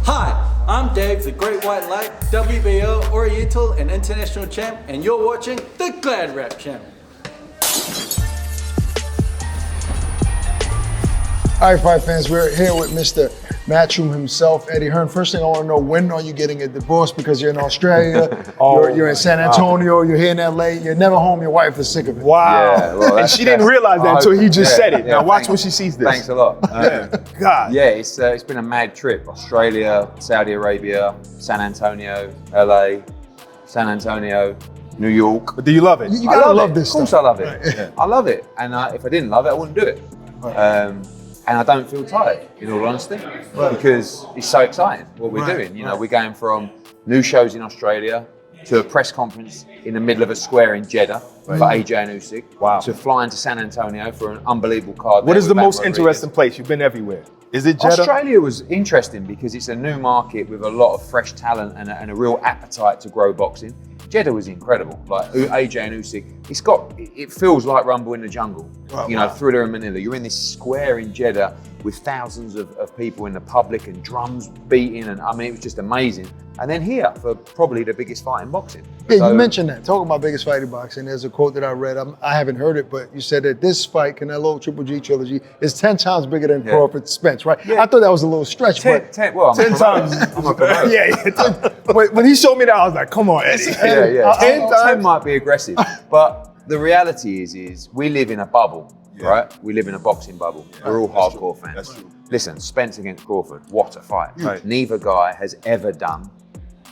Hi, I'm Dave, the Great White Light, WBO, Oriental, and International Champ, and you're watching the GladrapChannel. All right, fight fans, we're here with Mr. Matchroom himself, Eddie Hearn. First thing I want to know, when are you getting a divorce? Because you're in Australia, you're in San Antonio, you're here in LA, you're never home, your wife is sick of it. Wow. Yeah, well, and she didn't realize that until he just said it. Yeah, now watch when she sees this. Thanks a lot. God. Yeah, it's been a mad trip. Australia, Saudi Arabia, San Antonio, LA, San Antonio, New York. But do you love it? You gotta love this stuff. Of course I love it. Right. Yeah. I love it. And if I didn't love it, I wouldn't do it. Right. And I don't feel tired, in all honesty, because it's so exciting what we're doing. You know, we're going from new shows in Australia to a press conference in the middle of a square in Jeddah for AJ and Usyk, to flying to San Antonio for an unbelievable card. What is the most interesting place? You've been everywhere. Is it Jeddah? Australia was interesting because it's a new market with a lot of fresh talent and a real appetite to grow boxing. Jeddah was incredible. Like AJ and Usyk, it feels like Rumble in the Jungle. You know, Thriller in Manila. You're in this square in Jeddah with thousands of people in the public and drums beating, and I mean, it was just amazing. And then here for probably the biggest fight in boxing. Yeah, so, you mentioned that. Talking about biggest fight in boxing, there's a quote that I read. I haven't heard it, but you said that this fight, Canelo Triple G Trilogy, is 10 times bigger than Crawford Spence, right? Yeah. I thought that was a little stretch. 10 times. When he showed me that, I was like, come on, Eddie. 10 might be aggressive, but the reality is we live in a bubble, right? We live in a boxing bubble. We're all hardcore fans. That's true. Listen, Spence against Crawford, what a fight. Neither guy has ever done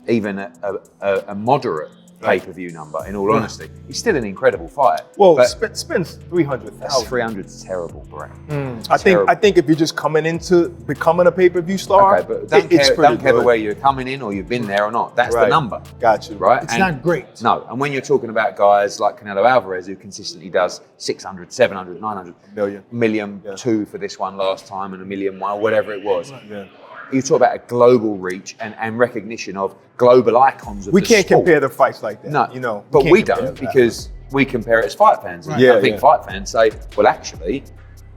even a moderate pay-per-view number, in all honesty. It's still an incredible fight. Well, Spence 300,000. 300 is terrible, bro. I think if you're just coming into becoming a pay-per-view star, okay, but don't care whether you're coming in or you've been there or not. That's the number. Got you. Right? It's not great. No, and when you're talking about guys like Canelo Alvarez, who consistently does 600, 700, 900 million, two for this one last time, and $1 million, whatever it was. You talk about a global reach and recognition of global icons of we the can't sport. compare the fights like that. No, you know, but we don't because we compare it as fight fans. And I think fight fans say, well, actually,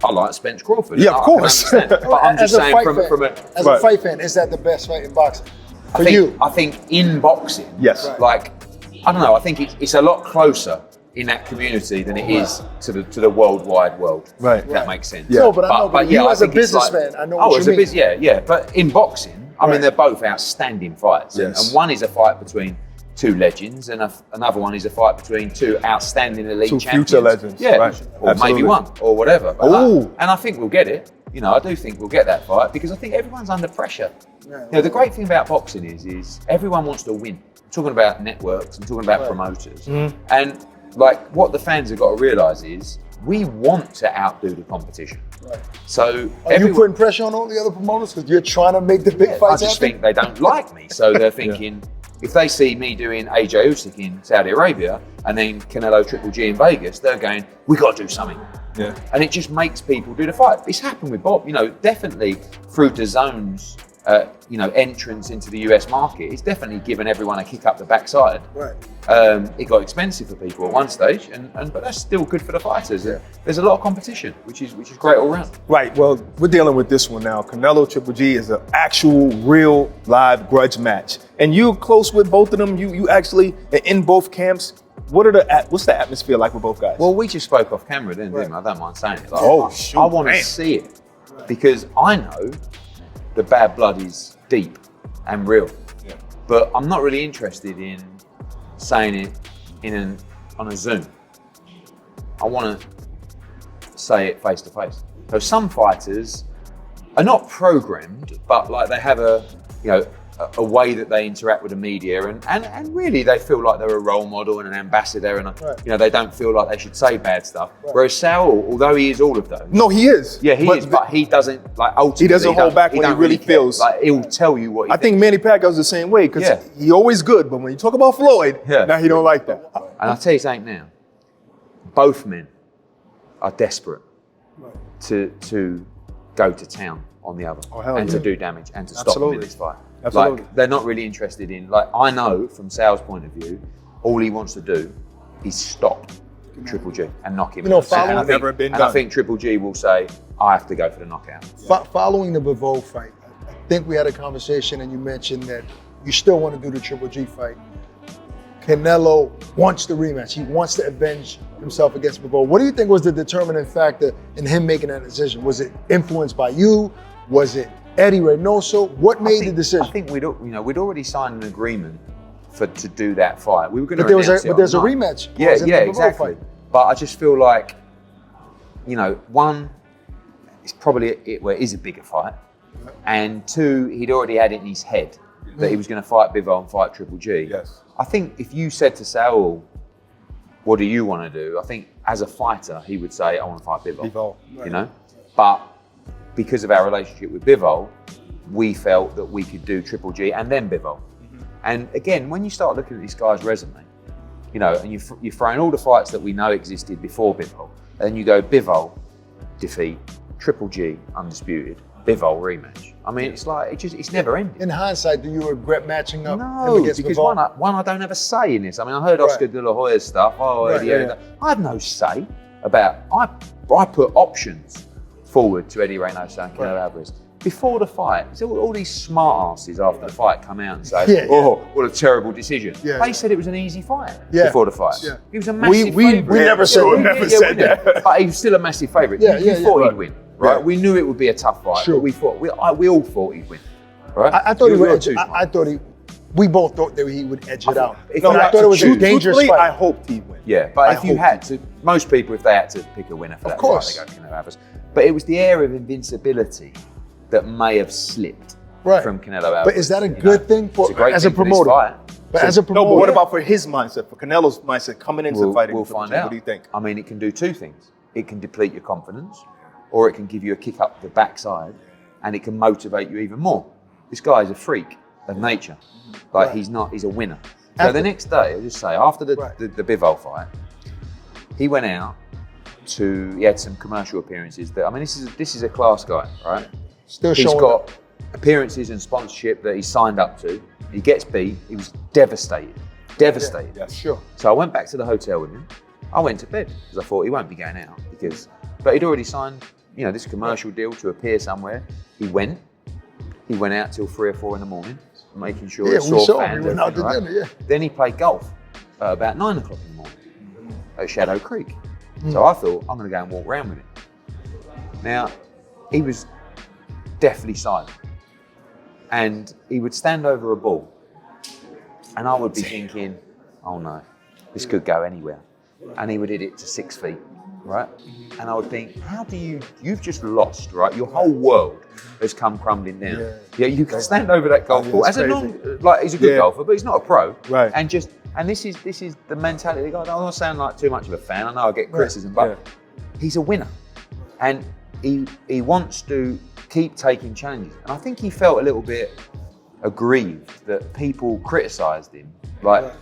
I like Spence Crawford. Yeah, of course. But I'm just saying from a fight fan, is that the best fight in boxing for you? I think in boxing, Right. I don't know. I think it's a lot closer in that community than it is to the worldwide world. Right. If that makes sense. No, but you as a businessman, I know what you mean. But in boxing, I mean, they're both outstanding fights. And one is a fight between two legends, and another one is a fight between two outstanding elite champions. Two future legends. Or maybe one, or whatever. And I think we'll get it. You know, I do think we'll get that fight because I think everyone's under pressure. You know, the great thing about boxing is everyone wants to win. I'm talking about networks, I'm talking about promoters. And like what the fans have got to realise is we want to outdo the competition. So are you putting pressure on all the other promoters because you're trying to make the big fights? I just think they don't like me, so they're thinking if they see me doing AJ Usyk in Saudi Arabia and then Canelo Triple G in Vegas, they're going, we got to do something. And it just makes people do the fight. It's happened with Bob, you know, definitely through DAZN's entrance into the US market. It's definitely given everyone a kick up the backside. It got expensive for people at one stage, but that's still good for the fighters. There's a lot of competition, which is great all round. Right. Well, we're dealing with this one now. Canelo Triple G is an actual, real, live grudge match, and you're close with both of them. You actually are in both camps. What's the atmosphere like with both guys? Well, we just spoke off camera, didn't we? I don't mind saying it. Like, I want to see it because I know the bad blood is deep and real, but I'm not really interested in saying it on a Zoom. I want to say it face to face. So some fighters are not programmed, but like they have a way that they interact with the media, and really they feel like they're a role model and an ambassador, and they don't feel like they should say bad stuff. Whereas Sal, although he is all of those, no, he is. Yeah, he is, but he doesn't ultimately. He doesn't hold back when he really feels. Like he'll tell you what. I think Manny Pacquiao's the same way because he always good, but when you talk about Floyd, now he don't like that. And I'll tell you something now. Both men are desperate to go to town on the other and to do damage and to stop him in this fight. Absolutely. Like they're not really interested in, like I know from Sal's point of view, all he wants to do is stop Triple G and knock him out. I think Triple G will say, I have to go for the knockout. Following the Bivol fight, think we had a conversation and you mentioned that you still want to do the Triple G fight. Canelo wants the rematch. He wants to avenge himself against Bivol. What do you think was the determining factor in him making that decision? Was it influenced by you? Was it Eddie Reynoso? What made the decision? I think we'd already signed an agreement to do that fight. We were going to. But there's a rematch. Yeah, exactly. Fight. But I just feel like, one, it's probably where it is a bigger fight, and two, he'd already had it in his head that he was going to fight Bivol and fight Triple G. Yes. I think if you said to Saul, what do you want to do? I think as a fighter, he would say, I want to fight Bivol. Right. But because of our relationship with Bivol, we felt that we could do Triple G and then Bivol. And again, when you start looking at this guy's resume, and you're throwing all the fights that we know existed before Bivol, and you go Bivol, defeat, Triple G, undisputed, Bivol, rematch. I mean, it's like, it's never ending. In hindsight, do you regret matching up No, him against because Bivol? one, I don't have a say in this. I mean, I heard Oscar De La Hoya's stuff. Eddie. I have no say about, I put options forward to Eddie Reynoso and Canelo Alvarez. Before the fight, so all these smart asses after the fight come out and say, what a terrible decision. They said it was an easy fight before the fight. He was a massive favourite. We never said that. But he was still a massive favourite. You thought he'd win, right? We knew it would be a tough fight, but we all thought he'd win, right? I thought we both thought that he would edge it out. I thought it was a dangerous fight. I hoped he'd win. Yeah, but if you had to, most people, if they had to pick a winner for that fight, they go Canelo Alvarez. But it was the air of invincibility that may have slipped from Canelo Alvarez. But is that a good thing as a promoter? But as a promoter, no. But what about for his mindset, for Canelo's mindset coming into fighting? We'll find out. What do you think? I mean, it can do two things. It can deplete your confidence, or it can give you a kick up the backside, and it can motivate you even more. This guy is a freak of nature. Like he's a winner. So the next day, I'll just say, after the Bivol fight, he went out he had some commercial appearances that, I mean, this is a class guy, right? He's got appearances and sponsorship that he signed up to. He gets beat. He was devastated. Yeah, sure. So I went back to the hotel with him. I went to bed because I thought he won't be going out but he'd already signed, this commercial deal to appear somewhere. He went out till 3 or 4 in the morning, making sure he saw fans. We went out to dinner, Then he played golf about 9 o'clock in the morning at Shadow Creek. So I thought, I'm going to go and walk around with him. Now, he was deathly silent. And he would stand over a ball. And I would be thinking, oh no, this could go anywhere. And he would hit it to 6 feet, right? And I would think, you've just lost, right? Your whole world has come crumbling down. Yeah, you can stand over that golf ball. He's a good golfer, but he's not a pro. Right. And this is the mentality. I'm not sound like too much of a fan. I know I get criticism, but he's a winner. And he wants to keep taking challenges. And I think he felt a little bit aggrieved that people criticised him.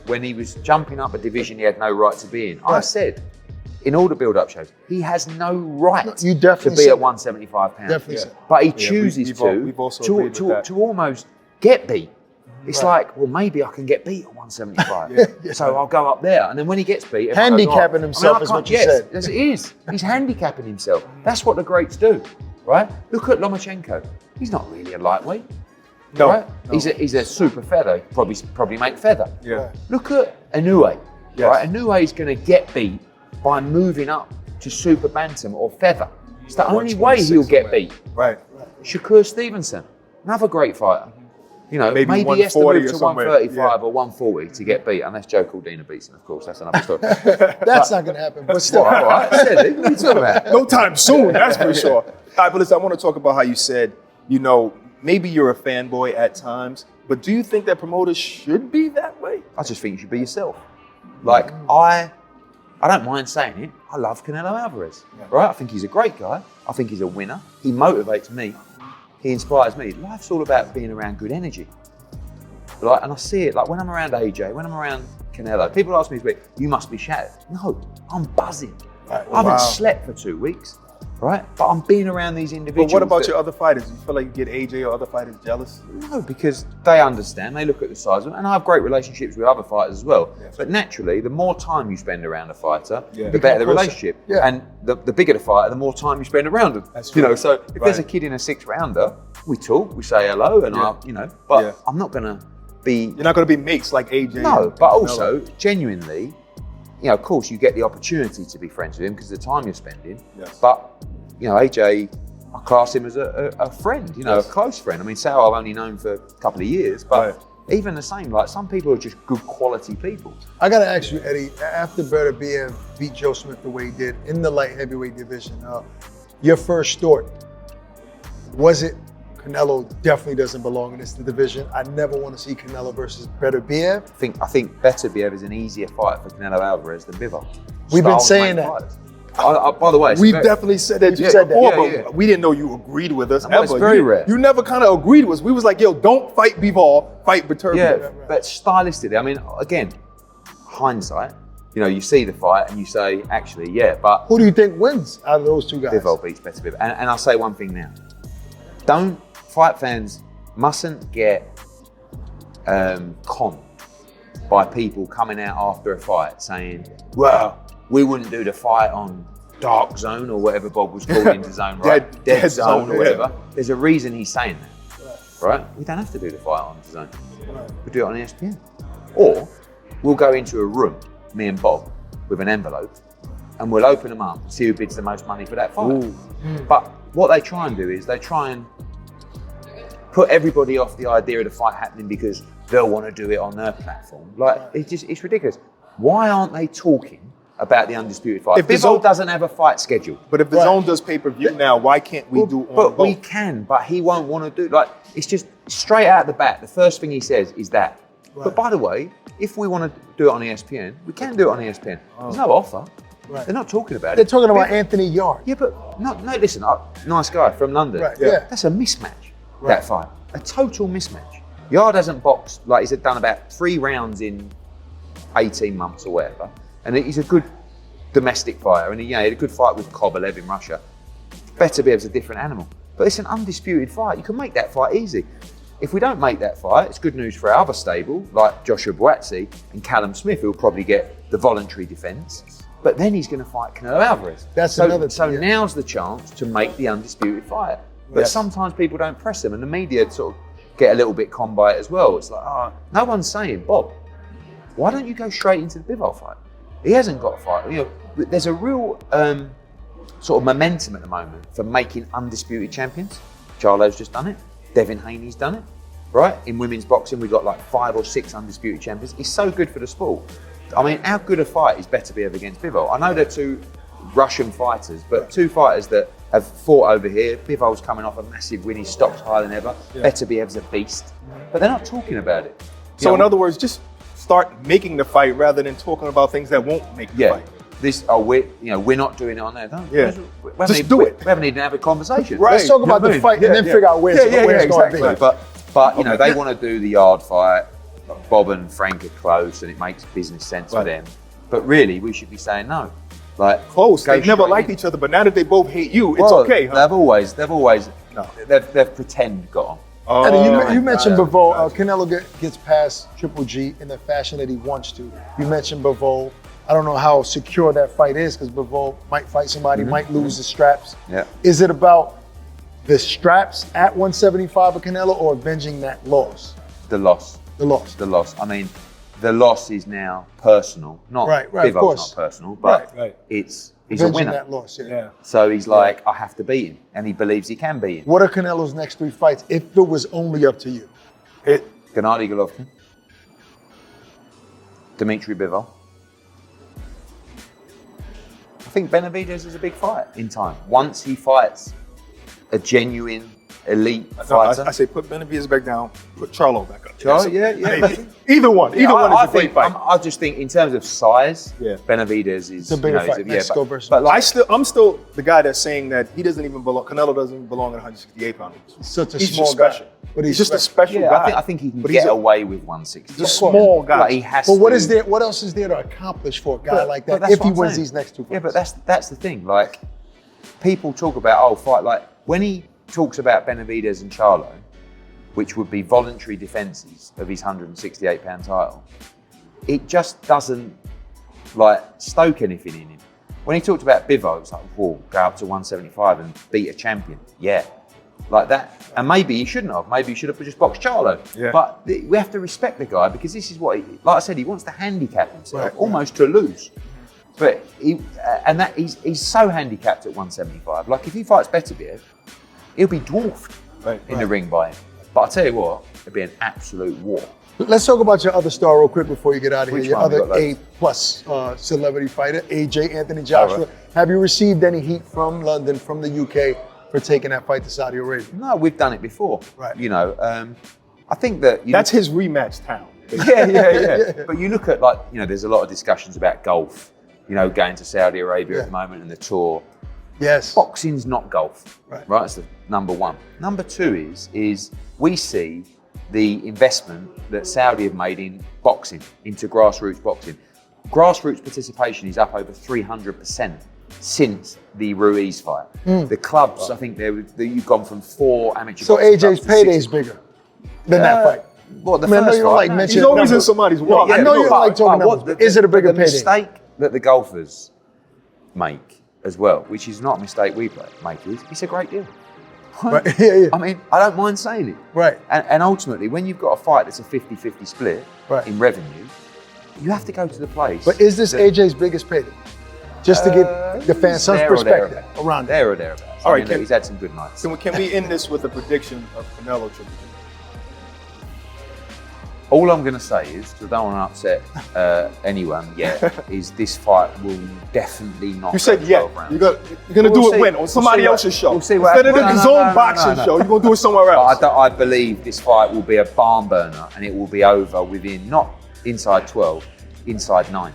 When he was jumping up a division he had no right to be in. I said, in all the build-up shows, he has no right to be at 175 pounds. But he chooses to almost get beat. It's like, well, maybe I can get beat at 175. So I'll go up there. And then when he gets beat... Handicapping himself is what you said. Yes, it is. He's handicapping himself. That's what the greats do, right? Look at Lomachenko. He's not really a lightweight. No. Right? He's a super feather, probably make feather. Yeah. Look at Inoue. Right? Inoue is going to get beat by moving up to super bantam or feather. It's the only way he'll get beat. Right. Shakur Stevenson, another great fighter. Maybe he has to move to 135 or 140 to get beat, unless Joe Cordina beats him, of course. That's another story. That's not going to happen. But still, all right. I said it. What are you talking about? No time soon, that's for sure. All right, but listen, I want to talk about how you said, maybe you're a fanboy at times, but do you think that promoters should be that way? I just think you should be yourself. I don't mind saying it. I love Canelo Alvarez, right? I think he's a great guy. I think he's a winner. He motivates me. He inspires me. Life's all about being around good energy. And I see it, when I'm around AJ, when I'm around Canelo, people ask me, you must be shattered. No, I'm buzzing. I haven't slept for 2 weeks. right? But I'm being around these individuals. But what about your other fighters? You feel like you get AJ or other fighters jealous? No, because they understand, they look at the size of them, and I have great relationships with other fighters as well. Yeah. But naturally, the more time you spend around a fighter, Yeah. the better the Closer. relationship. Yeah. And the bigger the fighter, the more time you spend around them. That's you true. know, so if there's a Right. kid in a 6-rounder, we talk, we say hello, and Yeah. but Yeah. I'm not gonna be. You're not going to be mates like AJ. No, and but Canelo. also genuinely, you know, of course, you get the opportunity to be friends with him because of the time you're spending. Yes. But you know, AJ, I class him as a friend, you know, Yes. a close friend. I mean, Sal I've only known for a couple of years, but Right. even the same, like some people are just good quality people. I gotta ask you, Eddie, after Beterbiev beat Joe Smith the way he did in the light heavyweight division, your first thought, was it Canelo definitely doesn't belong in this division? I never want to see Canelo versus Beterbiev. I think Beterbiev is an easier fight for Canelo Alvarez than Bivol. We've been Styles saying make that. fighters. By the way, it's We've very- definitely said that You've said that. before, Yeah, but yeah. we didn't know you agreed with us No, ever. it's very rare. You never kind of agreed with us. We was like, yo, don't fight Bivol, fight Beterbiev. Yeah, but stylistically, I mean, again, hindsight, you know, you see the fight and you say, actually, yeah, but Who do you think wins out of those two guys? Bivol beats Beterbiev. And I'll say one thing now. Fight fans mustn't get conned by people coming out after a fight saying, well, we wouldn't do the fight on Dark Zone or whatever Bob was called into zone, right? Dead Zone zone, or whatever. yeah. There's a reason he's saying that, right? We don't have to do the fight on zone. We do it on ESPN. Or we'll go into a room, me and Bob, with an envelope, and we'll open them up and see who bids the most money for that fight. But what they try and do is they try and put everybody off the idea of the fight happening because they'll want to do it on their platform. Like, it's ridiculous. Why aren't they talking about the undisputed fight? If the Bivol zone- doesn't have a fight scheduled. But if the zone does pay-per-view now, why can't we do on But we both? can, but he won't want to do, like, it's just straight out the bat. The first thing he says is that. But by the way, if we want to do it on ESPN, we can do it on ESPN. There's no offer. Right. They're not talking about They're it. talking about Anthony Yard. Yeah, but no, listen, nice guy from London. Right, yeah. That's a mismatch, Right. that fight. A total mismatch. Yard hasn't boxed, like he's done about 3 rounds in 18 months or whatever. And he's a good domestic fighter. And he had a good fight with Kovalev in Russia. Beterbiev's a different animal. But it's an undisputed fight. You can make that fight easy. If we don't make that fight, it's good news for our other stable, like Joshua Buatsi and Callum Smith, who'll probably get the voluntary defence. But then he's going to fight Canelo Alvarez. That's another So thing, yeah. now's the chance to make the undisputed fight. But Yes. sometimes people don't press them, and the media sort of get a little bit con by it as well. It's like, no one's saying, Bob, why don't you go straight into the Bivol fight? He hasn't got a fight. You know, there's a real sort of momentum at the moment for making undisputed champions. Charlo's just done it. Devin Haney's done it, right? In women's boxing, we've got like 5 or 6 undisputed champions. It's so good for the sport. I mean, how good a fight is Beterbiev against Bivol? I know they're 2 Russian fighters, but 2 fighters that have fought over here. Bivol's coming off a massive win. His stock's higher than ever. Beterbiev's a beast. But they're not talking about it. So You in know, other words, just start making the fight rather than talking about things that won't make the yeah, fight. we're not doing it on there. Don't, Yeah. we haven't Just even- do it. We haven't even had a conversation. Right. Let's talk You know about what I the mean? fight and then figure out where it's going to be. But you know, they want to do the yard fight. Bob and Frank are close, and it makes business sense for Right. them. But really, we should be saying no. Like Close. go They never straight liked in. each other, but now that they both hate you, it's Well, okay. Huh? They've always, No. they've pretend got on. Eddie, you mentioned right. Bivol. Canelo gets past Triple G in the fashion that he wants to. You mentioned Bivol. I don't know how secure that fight is because Bivol might fight somebody, might lose the straps. Yeah. Is it about the straps at 175 of Canelo or avenging that loss? The loss. The loss. The loss. I mean, the loss is now personal. Not Right, of Bivol's course. not personal, but Right. he's a Avenging winner. that loss, Yeah. So he's like, I have to beat him, and he believes he can beat him. What are Canelo's next 3 fights if it was only up to you? Gennady Golovkin, Dmitry Bivol. I think Benavidez is a big fight in time. Once he fights a genuine elite No, fighter. I say put Benavidez back down, put Charlo back up. Charlo, Yes. yeah. Maybe. Either one. Either one is a great fight. I just think in terms of size, Yeah. Benavidez is a bigger is fight, Mexico versus- but like, I'm still the guy that's saying that he doesn't even belong. Canelo doesn't even belong at 168 pounds. Such a He's small just guy. special. But He's just a special yeah, guy. I think he can But get he's a- away with 160. He's a small guy. Like he has But what to- is there? What else is there to accomplish for a guy like but that that's if what he I'm wins saying. these next 2 fights? Yeah, but that's the thing. Like, people talk about, fight, like when he talks about Benavidez and Charlo, which would be voluntary defences of his 168-pound title, it just doesn't like stoke anything in him. When he talked about Bivol, it's like, whoa, go up to 175 and beat a champion. Yeah, like that. And maybe he shouldn't have. Maybe he should have just boxed Charlo. Yeah. But we have to respect the guy because this is what, like I said, he wants to handicap himself, almost to lose. But he's so handicapped at 175. Like if he fights Beterbiev, he'll be dwarfed in the ring by him. But I tell you what, it'd be an absolute war. Let's talk about your other star real quick before you get out of here. Which Your one? other A-plus celebrity fighter, AJ Anthony Joshua. right. Have you received any heat from London, from the UK, for taking that fight to Saudi Arabia? No, we've done it before. Right. You know, I think that That's his rematch town. yeah. But you look at there's a lot of discussions about golf. Going to Saudi Arabia at the moment and the tour. Yes. Boxing's not golf, Right. right? That's the number one. Number two is we see the investment that Saudi have made in boxing, into grassroots boxing. Grassroots participation is up over 300% since the Ruiz fight. The clubs, I think you've gone from 4 amateur So boxing AJ's clubs to payday is 60. bigger than that fight. What, the I mean, I know first you don't fight? like No, mentioning He's always in numbers. somebody's wallet. I know you don't like talking numbers, but is it a bigger the payday? mistake that the golfers make as well, which is not a mistake we make, is it's a great deal. Right. Yeah. I mean, I don't mind saying it. Right. And ultimately, when you've got a fight that's a 50-50 split Right. in revenue, you have to go to the place. But is this AJ's biggest payday? Just to give the fans some there or perspective thereabouts. around it. There or thereabouts. All right, I mean, he's had some good nights. Can we end this with a prediction of Canelo Triple G? All I'm going to say is, because I don't want to upset anyone yet, is this fight will definitely not. You said go yeah. 12 rounds. You're gonna We'll do see. it when? On We'll somebody see what- else's show. we'll see what Instead of the happens. DAZN boxing no. show, you're gonna do it somewhere else. But I believe this fight will be a barn burner and it will be over within, not inside 12, inside 9.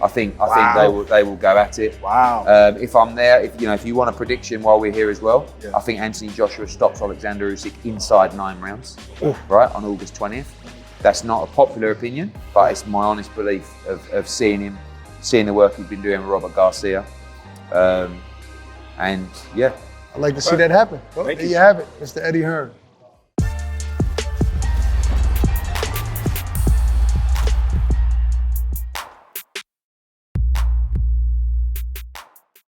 I think they will go at it. Wow. If I'm there, if you want a prediction while we're here as well, I think Anthony Joshua stops Alexander Usyk inside 9 rounds, right, on August 20th. That's not a popular opinion, but it's my honest belief of seeing the work he's been doing with Robert Garcia. And yeah. I'd like to see that happen. Well, Thank there you. you have it, Mr. Eddie Hearn.